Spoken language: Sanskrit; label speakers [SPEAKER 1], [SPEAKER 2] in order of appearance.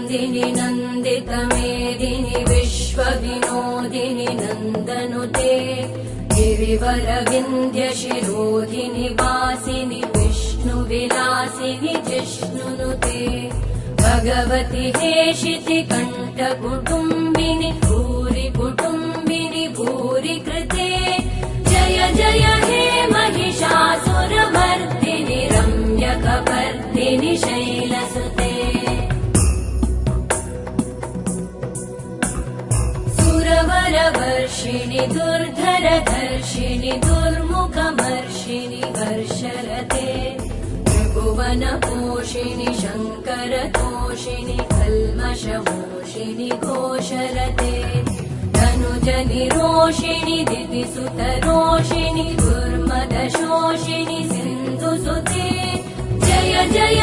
[SPEAKER 1] नन्दिनि नन्दितमेदिनि विश्वविनोदिनि नन्दनुते गिरिवरविन्ध्यशिरोधिनि वासिनि विष्णुविलासिनि जिष्णुनुते भगवति हेशिति कण्ठकुटुम्बिनि भूरि कुटुम्बिनि भूरि कृते जय जय हे महिषासुरमर्दिनि रम्यकपर्दिनि शैलसुते सुरवरवर्षिणि दुर्धरधर्षिणि दुर्मुखमर्षिणि वर्षरते त्रिभुवनपोषिणि शङ्करतोषिणि कल्मषमोषिणि घोषरते धनुजनिरोषिणि दितिसुतरोषिणि दुर्मदशोषिणि सिन्धुसुते जय जय